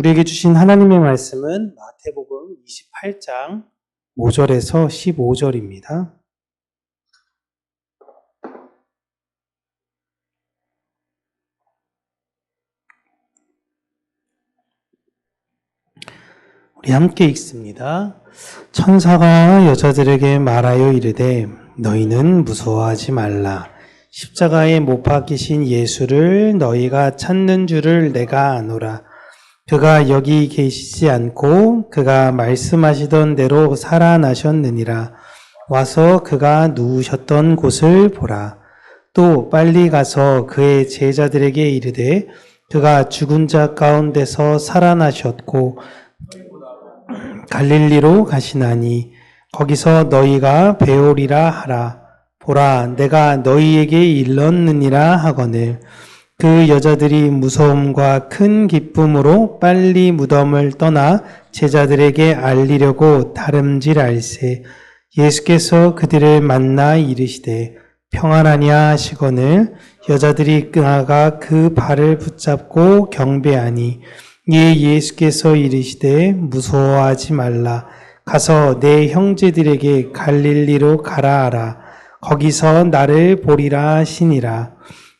우리에게 주신 하나님의 말씀은 마태복음 28장 5절에서 15절입니다. 우리 함께 읽습니다. 천사가 여자들에게 말하여 이르되 너희는 무서워하지 말라. 십자가에 못 박히신 예수를 너희가 찾는 줄을 내가 아노라. 그가 여기 계시지 않고 그가 말씀하시던 대로 살아나셨느니라. 와서 그가 누우셨던 곳을 보라. 또 빨리 가서 그의 제자들에게 이르되 그가 죽은 자 가운데서 살아나셨고 갈릴리로 가시나니 거기서 너희가 배우리라 하라. 보라, 내가 너희에게 일렀느니라 하거늘. 그 여자들이 무서움과 큰 기쁨으로 빨리 무덤을 떠나 제자들에게 알리려고 다름질할세. 예수께서 그들을 만나 이르시되 평안하냐 하시거늘. 여자들이 나아가 그 발을 붙잡고 경배하니 이에 예수께서 이르시되 무서워하지 말라. 가서 내 형제들에게 갈릴리로 가라 하라. 거기서 나를 보리라 하시니라.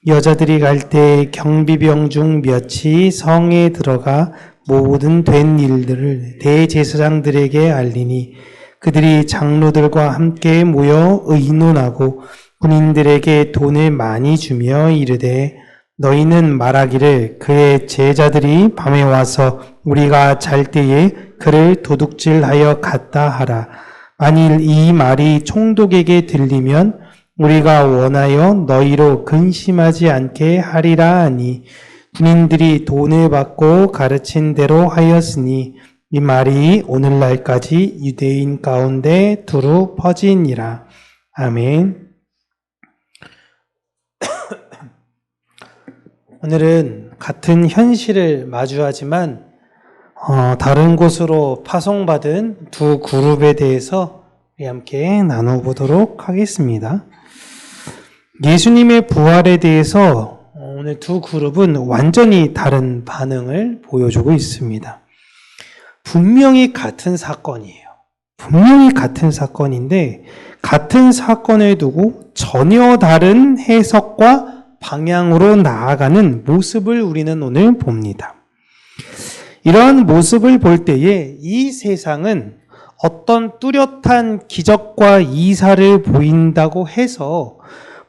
여자들이 갈 때 경비병 중 몇이 성에 들어가 모든 된 일들을 대제사장들에게 알리니 그들이 장로들과 함께 모여 의논하고 군인들에게 돈을 많이 주며 이르되 너희는 말하기를 그의 제자들이 밤에 와서 우리가 잘 때에 그를 도둑질하여 갔다 하라. 만일 이 말이 총독에게 들리면 우리가 원하여 너희로 근심하지 않게 하리라 하니 군인들이 돈을 받고 가르친 대로 하였으니 이 말이 오늘날까지 유대인 가운데 두루 퍼지니라. 아멘. 오늘은 같은 현실을 마주하지만 다른 곳으로 파송받은 두 그룹에 대해서 우리 함께 나눠보도록 하겠습니다. 예수님의 부활에 대해서 오늘 두 그룹은 완전히 다른 반응을 보여주고 있습니다. 분명히 같은 사건이에요. 분명히 같은 사건인데 같은 사건을 두고 전혀 다른 해석과 방향으로 나아가는 모습을 우리는 오늘 봅니다. 이러한 모습을 볼 때에 이 세상은 어떤 뚜렷한 기적과 이사를 보인다고 해서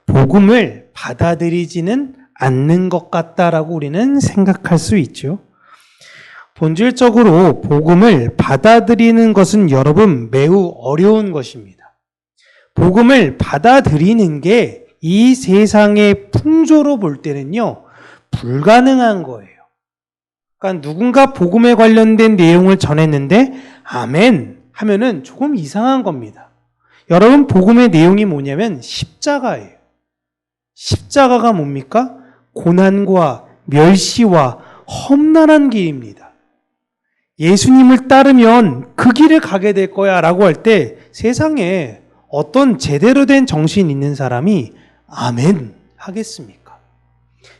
복음을 받아들이지는 않는 것 같다라고 우리는 생각할 수 있죠. 본질적으로 복음을 받아들이는 것은 여러분 매우 어려운 것입니다. 복음을 받아들이는 게 이 세상의 풍조로 볼 때는요, 불가능한 거예요. 그러니까 누군가 복음에 관련된 내용을 전했는데 아멘 하면은 조금 이상한 겁니다. 여러분 복음의 내용이 뭐냐면 십자가예요. 십자가가 뭡니까? 고난과 멸시와 험난한 길입니다. 예수님을 따르면 그 길을 가게 될 거야 라고 할 때 세상에 어떤 제대로 된 정신 있는 사람이 아멘 하겠습니까?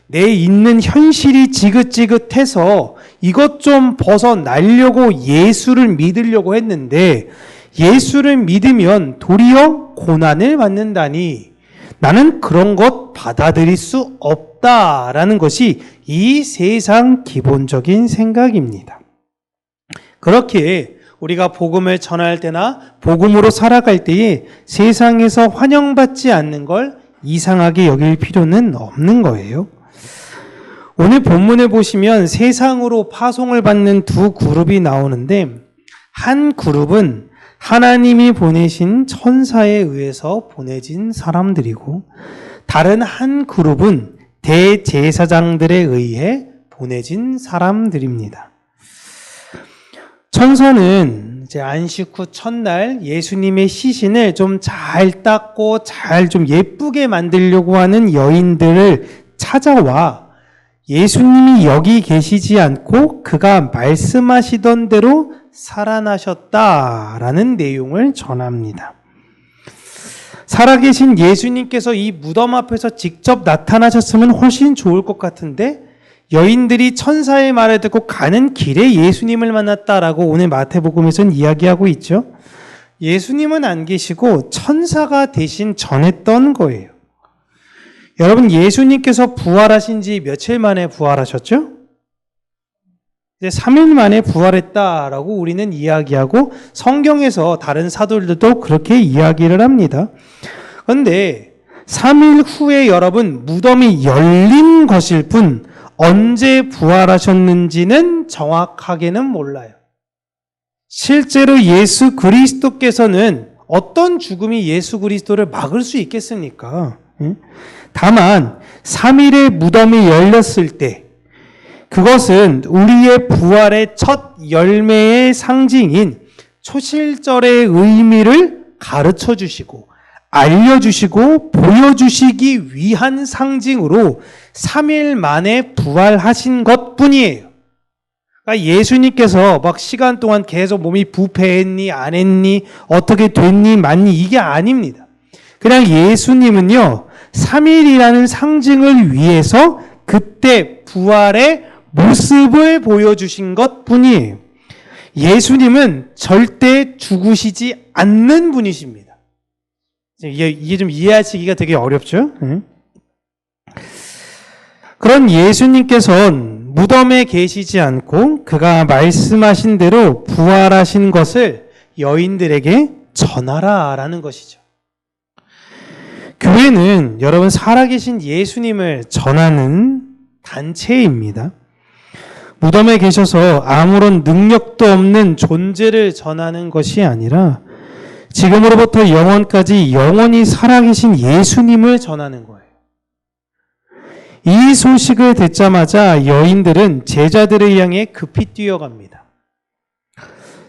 내 있는 현실이 지긋지긋해서 이것 좀 벗어나려고 예수를 믿으려고 했는데 예수를 믿으면 도리어 고난을 받는다니 나는 그런 것 받아들일 수 없다라는 것이 이 세상 기본적인 생각입니다. 그렇게 우리가 복음을 전할 때나 복음으로 살아갈 때에 세상에서 환영받지 않는 걸 이상하게 여길 필요는 없는 거예요. 오늘 본문을 보시면 세상으로 파송을 받는 두 그룹이 나오는데 한 그룹은 하나님이 보내신 천사에 의해서 보내진 사람들이고 다른 한 그룹은 대제사장들에 의해 보내진 사람들입니다. 천사는 이제 안식 후 첫날 예수님의 시신을 좀 잘 닦고 잘 좀 예쁘게 만들려고 하는 여인들을 찾아와 예수님이 여기 계시지 않고 그가 말씀하시던 대로 살아나셨다라는 내용을 전합니다. 살아계신 예수님께서 이 무덤 앞에서 직접 나타나셨으면 훨씬 좋을 것 같은데 여인들이 천사의 말을 듣고 가는 길에 예수님을 만났다라고 오늘 마태복음에서는 이야기하고 있죠. 예수님은 안 계시고 천사가 대신 전했던 거예요. 여러분, 예수님께서 부활하신 지 며칠 만에 부활하셨죠? 이제 3일 만에 부활했다라고 우리는 이야기하고 성경에서 다른 사도들도 그렇게 이야기를 합니다. 그런데 3일 후에 여러분 무덤이 열린 것일 뿐 언제 부활하셨는지는 정확하게는 몰라요. 실제로 예수 그리스도께서는 어떤 죽음이 예수 그리스도를 막을 수 있겠습니까? 다만 3일에 무덤이 열렸을 때 그것은 우리의 부활의 첫 열매의 상징인 초실절의 의미를 가르쳐 주시고 알려주시고 보여주시기 위한 상징으로 3일 만에 부활하신 것뿐이에요. 그러니까 예수님께서 막 시간 동안 계속 몸이 부패했니 안 했니 어떻게 됐니 맞니 이게 아닙니다. 그냥 예수님은요 3일이라는 상징을 위해서 그때 부활의 모습을 보여주신 것뿐이에요. 예수님은 절대 죽으시지 않는 분이십니다. 이게 좀 이해하시기가 되게 어렵죠? 그런 예수님께서는 무덤에 계시지 않고 그가 말씀하신 대로 부활하신 것을 여인들에게 전하라라는 것이죠. 교회는 여러분 살아계신 예수님을 전하는 단체입니다. 무덤에 계셔서 아무런 능력도 없는 존재를 전하는 것이 아니라 지금으로부터 영원까지 영원히 살아계신 예수님을 전하는 거예요. 이 소식을 듣자마자 여인들은 제자들을 향해 급히 뛰어갑니다.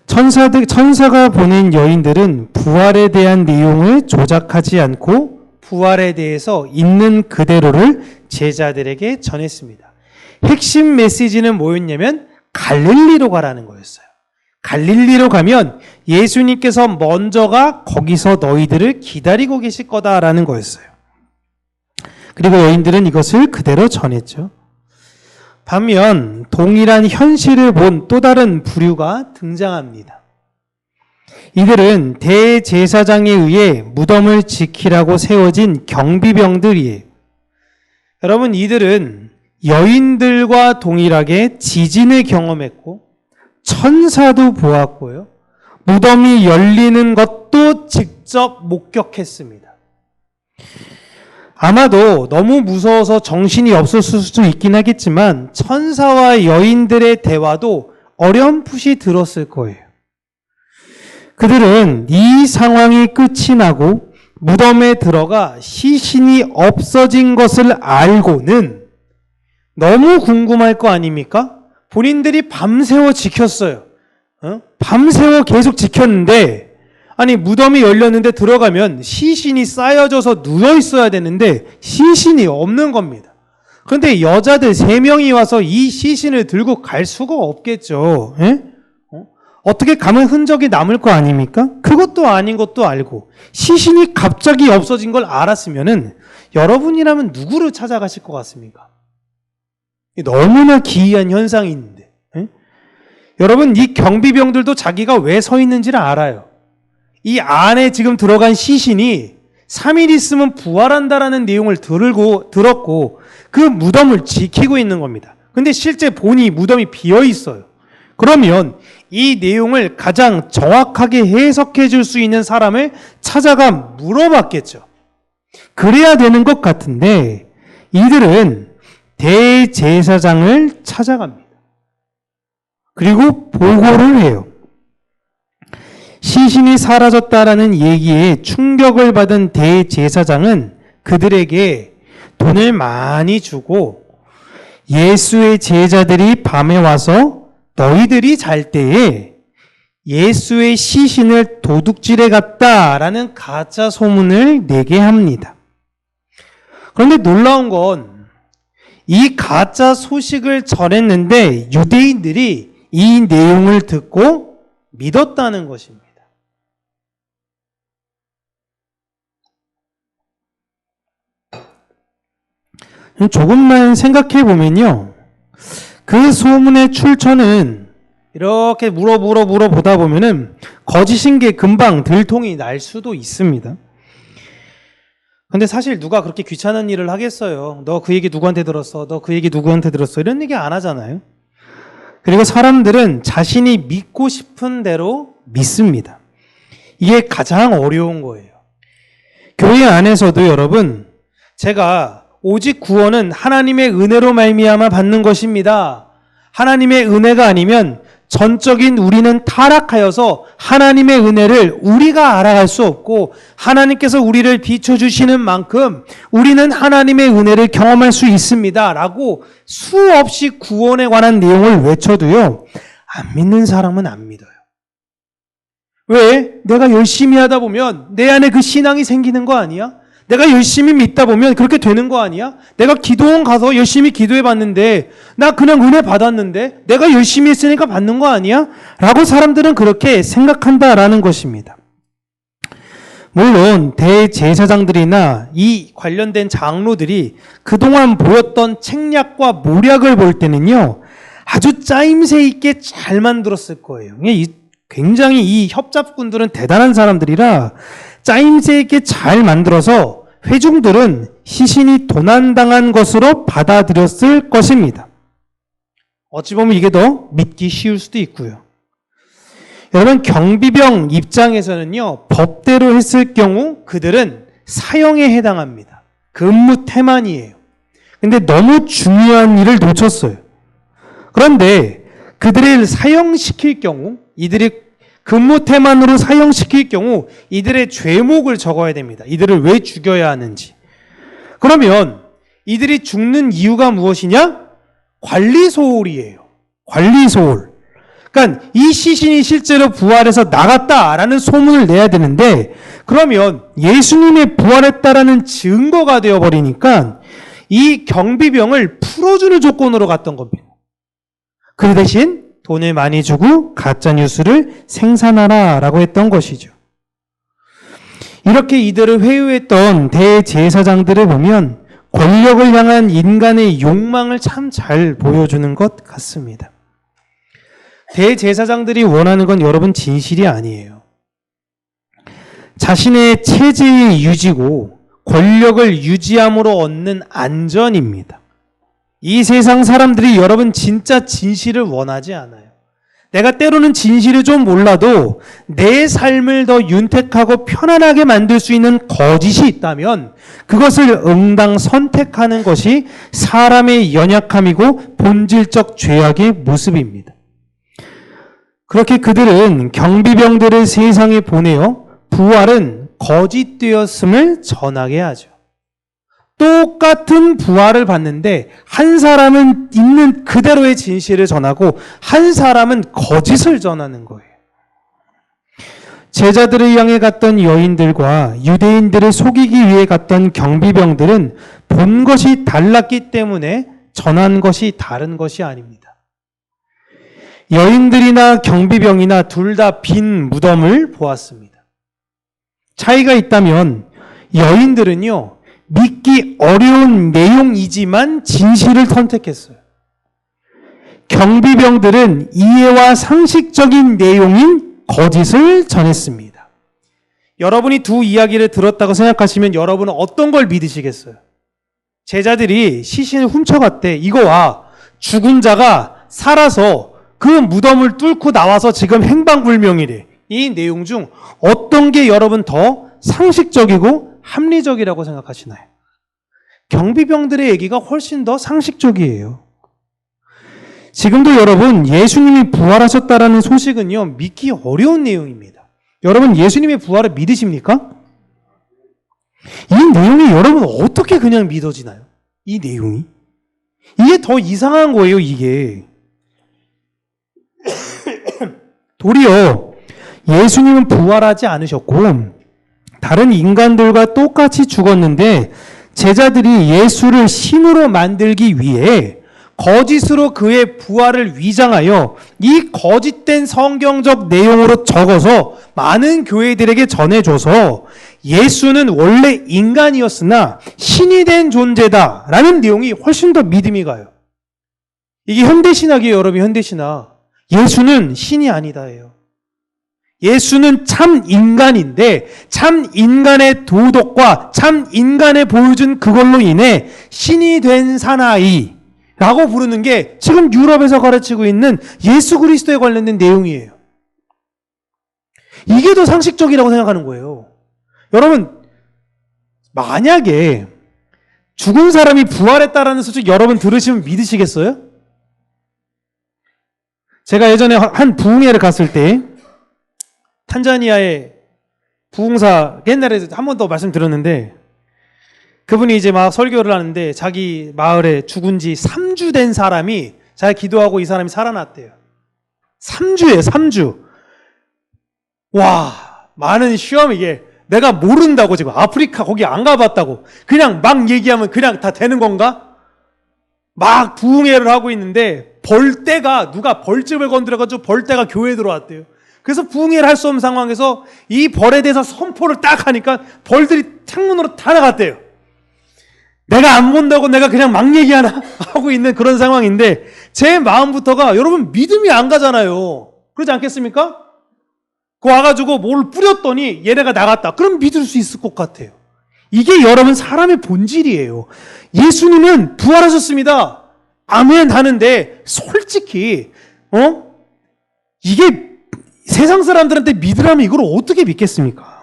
천사가 보낸 여인들은 부활에 대한 내용을 조작하지 않고 부활에 대해서 있는 그대로를 제자들에게 전했습니다. 핵심 메시지는 뭐였냐면 갈릴리로 가라는 거였어요. 갈릴리로 가면 예수님께서 먼저가 거기서 너희들을 기다리고 계실 거다라는 거였어요. 그리고 여인들은 이것을 그대로 전했죠. 반면 동일한 현실을 본 또 다른 부류가 등장합니다. 이들은 대제사장에 의해 무덤을 지키라고 세워진 경비병들이에요. 여러분, 이들은 여인들과 동일하게 지진을 경험했고 천사도 보았고요. 무덤이 열리는 것도 직접 목격했습니다. 아마도 너무 무서워서 정신이 없었을 수도 있긴 하겠지만 천사와 여인들의 대화도 어렴풋이 들었을 거예요. 그들은 이 상황이 끝이 나고 무덤에 들어가 시신이 없어진 것을 알고는 너무 궁금할 거 아닙니까? 본인들이 밤새워 지켰어요. 밤새워 계속 지켰는데 아니 무덤이 열렸는데 들어가면 시신이 쌓여져서 누워 있어야 되는데 시신이 없는 겁니다. 그런데 여자들 3명이 와서 이 시신을 들고 갈 수가 없겠죠. 어떻게 가면 흔적이 남을 거 아닙니까? 그것도 아닌 것도 알고 시신이 갑자기 없어진 걸 알았으면은 여러분이라면 누구를 찾아가실 것 같습니까? 너무나 기이한 현상이 있는데 여러분 이 경비병들도 자기가 왜 서 있는지를 알아요. 이 안에 지금 들어간 시신이 3일 있으면 부활한다라는 내용을 들었고 그 무덤을 지키고 있는 겁니다. 근데 실제 보니 무덤이 비어 있어요. 그러면 이 내용을 가장 정확하게 해석해 줄 수 있는 사람을 찾아가 물어봤겠죠. 그래야 되는 것 같은데 이들은 대제사장을 찾아갑니다. 그리고 보고를 해요. 시신이 사라졌다라는 얘기에 충격을 받은 대제사장은 그들에게 돈을 많이 주고 예수의 제자들이 밤에 와서 너희들이 잘 때에 예수의 시신을 도둑질해 갔다라는 가짜 소문을 내게 합니다. 그런데 놀라운 건 이 가짜 소식을 전했는데 유대인들이 이 내용을 듣고 믿었다는 것입니다. 조금만 생각해 보면요. 그 소문의 출처는 이렇게 물어보다 보면은 거짓인 게 금방 들통이 날 수도 있습니다. 근데 사실 누가 그렇게 귀찮은 일을 하겠어요? 너 그 얘기 누구한테 들었어? 너 그 얘기 누구한테 들었어? 이런 얘기 안 하잖아요. 그리고 사람들은 자신이 믿고 싶은 대로 믿습니다. 이게 가장 어려운 거예요. 교회 안에서도 여러분, 제가 오직 구원은 하나님의 은혜로 말미암아 받는 것입니다. 하나님의 은혜가 아니면 전적인 우리는 타락하여서 하나님의 은혜를 우리가 알아갈 수 없고 하나님께서 우리를 비춰주시는 만큼 우리는 하나님의 은혜를 경험할 수 있습니다. 라고 수없이 구원에 관한 내용을 외쳐도요, 안 믿는 사람은 안 믿어요. 왜? 내가 열심히 하다 보면 내 안에 그 신앙이 생기는 거 아니야? 내가 열심히 믿다 보면 그렇게 되는 거 아니야? 내가 기도원 가서 열심히 기도해 봤는데 나 그냥 은혜 받았는데 내가 열심히 했으니까 받는 거 아니야? 라고 사람들은 그렇게 생각한다라는 것입니다. 물론 대제사장들이나 이 관련된 장로들이 그동안 보였던 책략과 모략을 볼 때는요, 아주 짜임새 있게 잘 만들었을 거예요. 굉장히 이 협잡꾼들은 대단한 사람들이라 짜임새 있게 잘 만들어서 회중들은 시신이 도난당한 것으로 받아들였을 것입니다. 어찌 보면 이게 더 믿기 쉬울 수도 있고요. 여러분, 경비병 입장에서는요, 법대로 했을 경우 그들은 사형에 해당합니다. 근무 태만이에요. 근데 너무 중요한 일을 놓쳤어요. 그런데 그들을 사형시킬 경우, 이들이 근무 태만으로 사형시킬 경우 이들의 죄목을 적어야 됩니다. 이들을 왜 죽여야 하는지. 그러면 이들이 죽는 이유가 무엇이냐? 관리소홀이에요. 관리소홀. 그러니까 이 시신이 실제로 부활해서 나갔다라는 소문을 내야 되는데, 그러면 예수님이 부활했다라는 증거가 되어버리니까 이 경비병을 풀어주는 조건으로 갔던 겁니다. 그 대신 돈을 많이 주고 가짜뉴스를 생산하라라고 했던 것이죠. 이렇게 이들을 회유했던 대제사장들을 보면 권력을 향한 인간의 욕망을 참 잘 보여주는 것 같습니다. 대제사장들이 원하는 건 여러분 진실이 아니에요. 자신의 체제의 유지고 권력을 유지함으로 얻는 안전입니다. 이 세상 사람들이 여러분 진짜 진실을 원하지 않아요. 내가 때로는 진실을 좀 몰라도 내 삶을 더 윤택하고 편안하게 만들 수 있는 거짓이 있다면 그것을 응당 선택하는 것이 사람의 연약함이고 본질적 죄악의 모습입니다. 그렇게 그들은 경비병들을 세상에 보내어 부활은 거짓되었음을 전하게 하죠. 똑같은 부활을 받는데 한 사람은 있는 그대로의 진실을 전하고 한 사람은 거짓을 전하는 거예요. 제자들을 향해 갔던 여인들과 유대인들을 속이기 위해 갔던 경비병들은 본 것이 달랐기 때문에 전한 것이 다른 것이 아닙니다. 여인들이나 경비병이나 둘 다 빈 무덤을 보았습니다. 차이가 있다면 여인들은요, 믿기 어려운 내용이지만 진실을 선택했어요. 경비병들은 이해와 상식적인 내용인 거짓을 전했습니다. 여러분이 두 이야기를 들었다고 생각하시면 여러분은 어떤 걸 믿으시겠어요? 제자들이 시신을 훔쳐갔대. 이거 와. 죽은 자가 살아서 그 무덤을 뚫고 나와서 지금 행방불명이래. 이 내용 중 어떤 게 여러분 더 상식적이고 합리적이라고 생각하시나요? 경비병들의 얘기가 훨씬 더 상식적이에요. 지금도 여러분 예수님이 부활하셨다라는 소식은요, 믿기 어려운 내용입니다. 여러분 예수님의 부활을 믿으십니까? 이 내용이 여러분 어떻게 그냥 믿어지나요? 이 내용이? 이게 더 이상한 거예요, 이게. 도리어 예수님은 부활하지 않으셨고 다른 인간들과 똑같이 죽었는데 제자들이 예수를 신으로 만들기 위해 거짓으로 그의 부활을 위장하여 이 거짓된 성경적 내용으로 적어서 많은 교회들에게 전해줘서 예수는 원래 인간이었으나 신이 된 존재다라는 내용이 훨씬 더 믿음이 가요. 이게 현대신학이에요, 여러분. 현대신학. 예수는 신이 아니다예요. 예수는 참 인간인데 참 인간의 도덕과 참 인간의 보여준 그걸로 인해 신이 된 사나이라고 부르는 게 지금 유럽에서 가르치고 있는 예수 그리스도에 관련된 내용이에요. 이게 더 상식적이라고 생각하는 거예요. 여러분, 만약에 죽은 사람이 부활했다라는 소식 여러분 들으시면 믿으시겠어요? 제가 예전에 한 부흥회를 갔을 때 탄자니아의 부흥사, 옛날에 한 번 더 말씀드렸는데, 그분이 이제 막 설교를 하는데 자기 마을에 죽은 지 3주 된 사람이 잘 기도하고 이 사람이 살아났대요. 3주예요, 3주. 와, 많은 시험. 이게 내가 모른다고, 지금 아프리카 거기 안 가봤다고 그냥 막 얘기하면 그냥 다 되는 건가? 막 부흥회를 하고 있는데 벌떼가, 누가 벌집을 건드려가지고 벌떼가 교회에 들어왔대요. 그래서 부흥회를 할 수 없는 상황에서 이 벌에 대해서 선포를 딱 하니까 벌들이 창문으로 다 나갔대요. 내가 안 본다고 내가 그냥 막 얘기하나 하고 있는 그런 상황인데, 제 마음부터가, 여러분, 믿음이 안 가잖아요. 그러지 않겠습니까? 그 와가지고 뭘 뿌렸더니 얘네가 나갔다. 그럼 믿을 수 있을 것 같아요. 이게 여러분 사람의 본질이에요. 예수님은 부활하셨습니다. 아멘 하는데 솔직히 이게 세상 사람들한테 믿으라면 이걸 어떻게 믿겠습니까?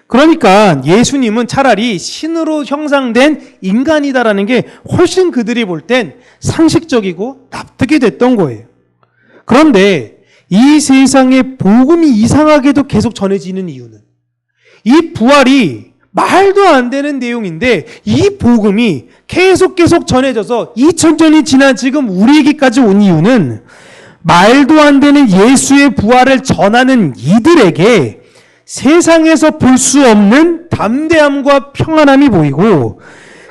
그러니까 예수님은 차라리 신으로 형상된 인간이다라는 게 훨씬 그들이 볼 땐 상식적이고 납득이 됐던 거예요. 그런데 이 세상에 복음이 이상하게도 계속 전해지는 이유는, 이 부활이 말도 안 되는 내용인데 이 복음이 계속 전해져서 2000년이 지난 지금 우리에게까지 온 이유는, 말도 안 되는 예수의 부활을 전하는 이들에게 세상에서 볼 수 없는 담대함과 평안함이 보이고,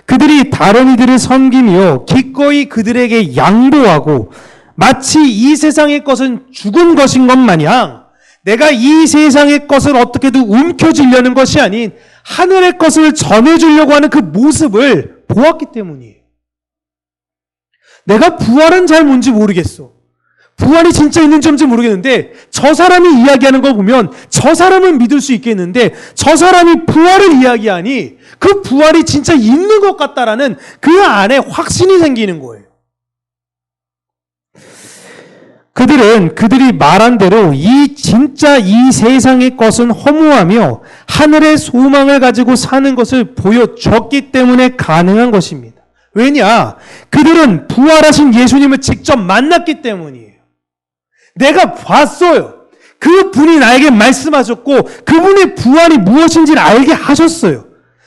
그들이 다른 이들을 섬기며 기꺼이 그들에게 양보하고, 마치 이 세상의 것은 죽은 것인 것 마냥 내가 이 세상의 것을 어떻게든 움켜쥐려는 것이 아닌 하늘의 것을 전해주려고 하는 그 모습을 보았기 때문이에요. 내가 부활은 잘 뭔지 모르겠어. 부활이 진짜 있는지 없는지 모르겠는데 저 사람이 이야기하는 거 보면 저 사람은 믿을 수 있겠는데, 저 사람이 부활을 이야기하니 그 부활이 진짜 있는 것 같다라는 그 안에 확신이 생기는 거예요. 그들은 그들이 말한 대로 진짜 이 세상의 것은 허무하며 하늘의 소망을 가지고 사는 것을 보여줬기 때문에 가능한 것입니다. 왜냐? 그들은 부활하신 예수님을 직접 만났기 때문이에요. 내가 봤어요. 그분이 나에게 말씀하셨고 그분의 부활이 무엇인지를 알게 하셨어요.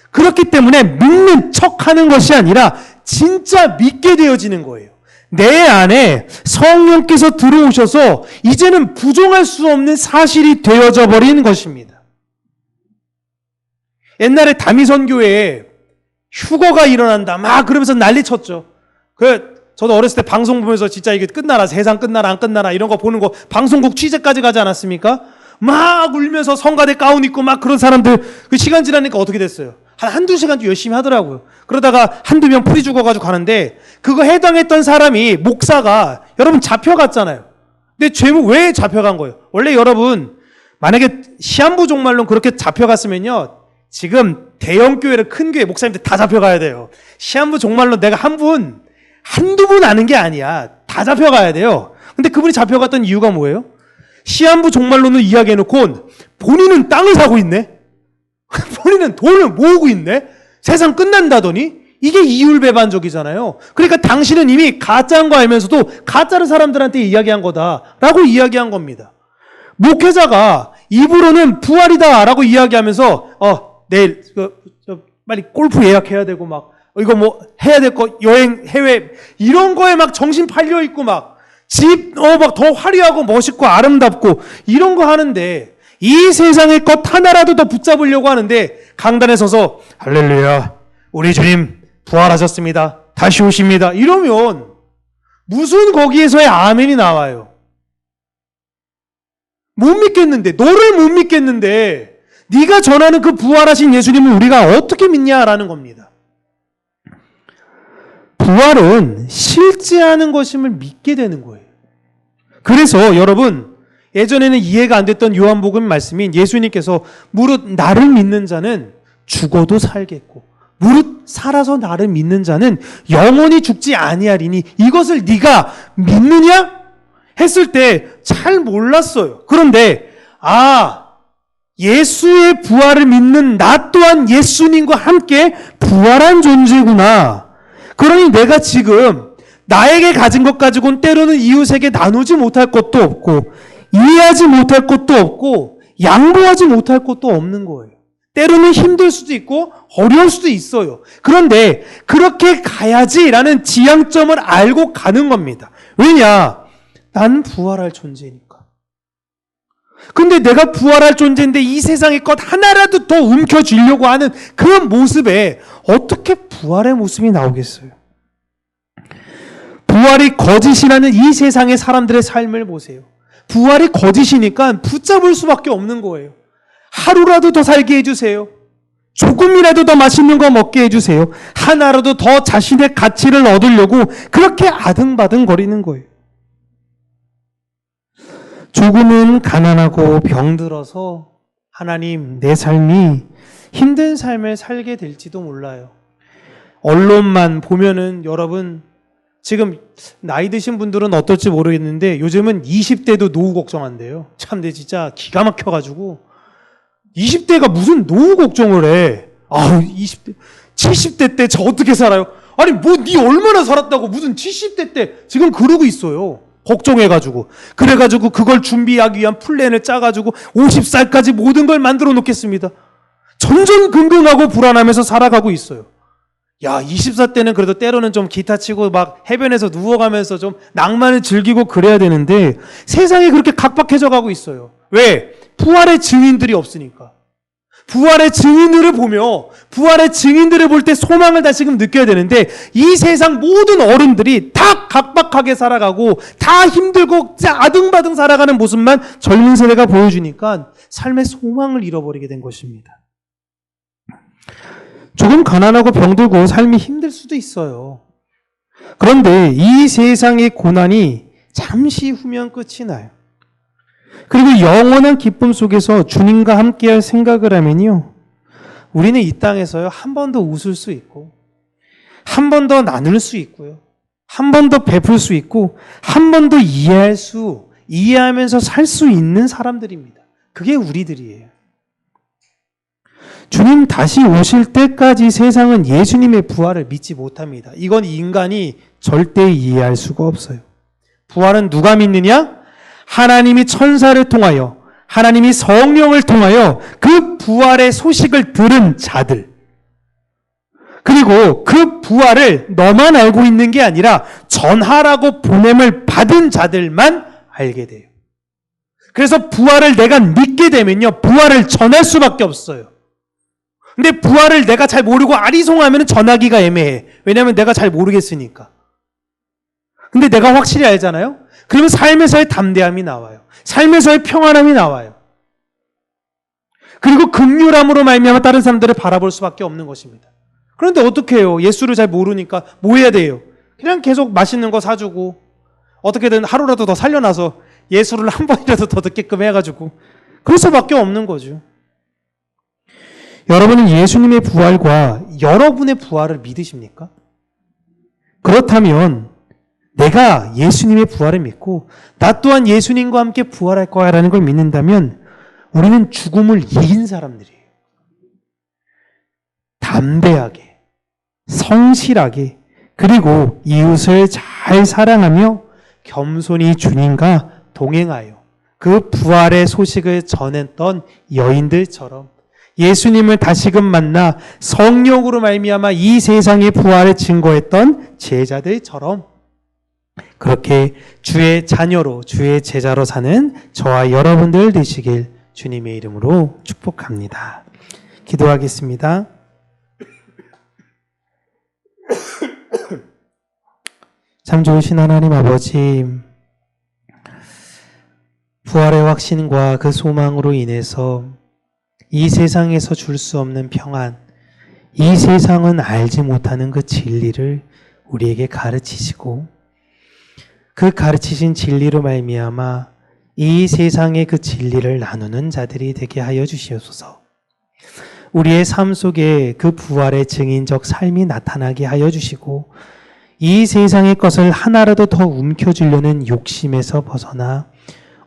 그렇기 때문에 믿는 척하는 것이 아니라 진짜 믿게 되어지는 거예요. 내 안에 성령께서 들어오셔서 이제는 부정할 수 없는 사실이 되어져 버린 것입니다. 옛날에 다미선교회에 휴거가 일어난다 막 그러면서 난리 쳤죠. 저도 어렸을 때 방송 보면서 진짜 이게 끝나라, 세상 끝나라 안 끝나라 이런 거 보는 거, 방송국 취재까지 가지 않았습니까? 막 울면서 성가대 가운 입고 막 그런 사람들, 그 시간 지나니까 어떻게 됐어요? 한두 시간 열심히 하더라고요. 그러다가 한두 명 풀이 죽어가지고 가는데, 그거 해당했던 사람이, 목사가, 여러분 잡혀갔잖아요. 근데 왜 잡혀간 거예요? 원래 여러분, 만약에 시한부 종말론 그렇게 잡혀갔으면요, 지금 대형 교회를, 큰 교회 목사님들 다 잡혀가야 돼요. 시한부 종말론 내가 한두 분 아는 게 아니야. 다 잡혀가야 돼요. 근데 그분이 잡혀갔던 이유가 뭐예요? 시한부 종말론을 이야기해놓고 본인은 땅을 사고 있네? 본인은 돈을 모으고 있네? 세상 끝난다더니? 이게 이율배반적이잖아요. 그러니까 당신은 이미 가짜인 거 알면서도 가짜를 사람들한테 이야기한 거다라고 이야기한 겁니다. 목회자가 입으로는 부활이다 라고 이야기하면서 내일 빨리 골프 예약해야 되고 막 이거 뭐 해야 될 거, 여행, 해외 이런 거에 막 정신 팔려 있고 막 집 막 더 화려하고 멋있고 아름답고 이런 거 하는데, 이 세상의 것 하나라도 더 붙잡으려고 하는데 강단에 서서 할렐루야 우리 주님 부활하셨습니다, 다시 오십니다 이러면 무슨 거기에서의 아멘이 나와요? 못 믿겠는데, 너를 못 믿겠는데 네가 전하는 그 부활하신 예수님을 우리가 어떻게 믿냐라는 겁니다. 부활은 실제하는 것임을 믿게 되는 거예요. 그래서 여러분, 예전에는 이해가 안 됐던 요한복음 말씀인 예수님께서 무릇 나를 믿는 자는 죽어도 살겠고 무릇 살아서 나를 믿는 자는 영원히 죽지 아니하리니 이것을 네가 믿느냐? 했을 때 잘 몰랐어요. 그런데 예수의 부활을 믿는 나 또한 예수님과 함께 부활한 존재구나. 그러니 내가 지금 나에게 가진 것 가지고는 때로는 이웃에게 나누지 못할 것도 없고 이해하지 못할 것도 없고 양보하지 못할 것도 없는 거예요. 때로는 힘들 수도 있고 어려울 수도 있어요. 그런데 그렇게 가야지라는 지향점을 알고 가는 겁니다. 왜냐? 난 부활할 존재니까. 근데 내가 부활할 존재인데 이 세상의 것 하나라도 더 움켜쥐려고 하는 그런 모습에 어떻게 부활의 모습이 나오겠어요? 부활이 거짓이라는 이 세상의 사람들의 삶을 보세요. 부활이 거짓이니까 붙잡을 수밖에 없는 거예요. 하루라도 더 살게 해주세요. 조금이라도 더 맛있는 거 먹게 해주세요. 하나라도 더 자신의 가치를 얻으려고 그렇게 아등바등거리는 거예요. 조금은 가난하고 병들어서 하나님, 내 삶이 힘든 삶을 살게 될지도 몰라요. 언론만 보면은 여러분, 지금 나이 드신 분들은 어떨지 모르겠는데 요즘은 20대도 노후 걱정한대요. 참, 내 진짜 기가 막혀가지고 20대가 무슨 노후 걱정을 해. 20대, 70대 때 저 어떻게 살아요? 아니, 니 얼마나 살았다고 무슨 70대 때 지금 그러고 있어요. 걱정해가지고. 그래가지고 그걸 준비하기 위한 플랜을 짜가지고 50살까지 모든 걸 만들어 놓겠습니다. 전전긍긍하고 불안하면서 살아가고 있어요. 20살 때는 그래도 때로는 좀 기타 치고 막 해변에서 누워가면서 좀 낭만을 즐기고 그래야 되는데 세상이 그렇게 각박해져 가고 있어요. 왜? 부활의 증인들이 없으니까. 부활의 증인들을 보며 부활의 증인들을 볼 때 소망을 다시금 느껴야 되는데 이 세상 모든 어른들이 다 각박하게 살아가고 다 힘들고 아등바등 살아가는 모습만 젊은 세대가 보여주니까 삶의 소망을 잃어버리게 된 것입니다. 조금 가난하고 병들고 삶이 힘들 수도 있어요. 그런데 이 세상의 고난이 잠시 후면 끝이 나요. 그리고 영원한 기쁨 속에서 주님과 함께할 생각을 하면요, 우리는 이 땅에서요 한 번 더 웃을 수 있고 한 번 더 나눌 수 있고요, 한 번 더 베풀 수 있고 한 번 더 이해하면서 살 수 있는 사람들입니다. 그게 우리들이에요. 주님 다시 오실 때까지 세상은 예수님의 부활을 믿지 못합니다. 이건 인간이 절대 이해할 수가 없어요. 부활은 누가 믿느냐? 하나님이 천사를 통하여, 하나님이 성령을 통하여 그 부활의 소식을 들은 자들, 그리고 그 부활을 너만 알고 있는 게 아니라 전하라고 보냄을 받은 자들만 알게 돼요. 그래서 부활을 내가 믿게 되면요, 부활을 전할 수밖에 없어요. 근데 부활을 내가 잘 모르고 아리송하면 전하기가 애매해. 왜냐하면 내가 잘 모르겠으니까. 근데 내가 확실히 알잖아요? 그러면 삶에서의 담대함이 나와요. 삶에서의 평안함이 나와요. 그리고 긍휼함으로 말미암아 다른 사람들을 바라볼 수밖에 없는 것입니다. 그런데 어떻게 해요? 예수를 잘 모르니까 뭐 해야 돼요? 그냥 계속 맛있는 거 사주고 어떻게든 하루라도 더 살려놔서 예수를 한 번이라도 더 듣게끔 해가지고 그럴 수밖에 없는 거죠. 여러분은 예수님의 부활과 여러분의 부활을 믿으십니까? 그렇다면 내가 예수님의 부활을 믿고 나 또한 예수님과 함께 부활할 거야라는 걸 믿는다면 우리는 죽음을 이긴 사람들이에요. 담대하게, 성실하게, 그리고 이웃을 잘 사랑하며 겸손히 주님과 동행하여 그 부활의 소식을 전했던 여인들처럼 예수님을 다시금 만나 성령으로 말미암아 이 세상의 부활을 증거했던 제자들처럼 그렇게 주의 자녀로, 주의 제자로 사는 저와 여러분들 되시길 주님의 이름으로 축복합니다. 기도하겠습니다. 참 좋으신 하나님 아버지, 부활의 확신과 그 소망으로 인해서 이 세상에서 줄 수 없는 평안, 이 세상은 알지 못하는 그 진리를 우리에게 가르치시고 그 가르치신 진리로 말미암아 이 세상의 그 진리를 나누는 자들이 되게 하여 주시옵소서. 우리의 삶 속에 그 부활의 증인적 삶이 나타나게 하여 주시고 이 세상의 것을 하나라도 더 움켜쥐려는 욕심에서 벗어나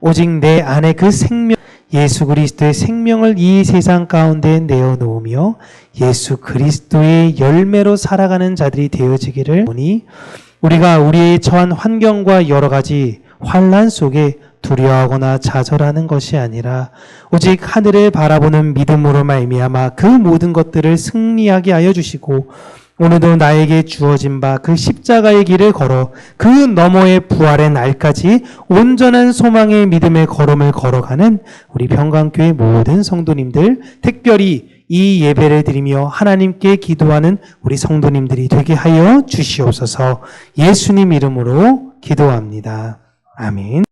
오직 내 안에 그 생명, 예수 그리스도의 생명을 이 세상 가운데 내어놓으며 예수 그리스도의 열매로 살아가는 자들이 되어지기를 원하니 우리가 우리의 처한 환경과 여러 가지 환난 속에 두려워하거나 좌절하는 것이 아니라 오직 하늘을 바라보는 믿음으로 말미암아 그 모든 것들을 승리하게 하여 주시고 오늘도 나에게 주어진 바 그 십자가의 길을 걸어 그 너머의 부활의 날까지 온전한 소망의 믿음의 걸음을 걸어가는 우리 평강교회 모든 성도님들, 특별히 이 예배를 드리며 하나님께 기도하는 우리 성도님들이 되게 하여 주시옵소서. 예수님 이름으로 기도합니다. 아멘.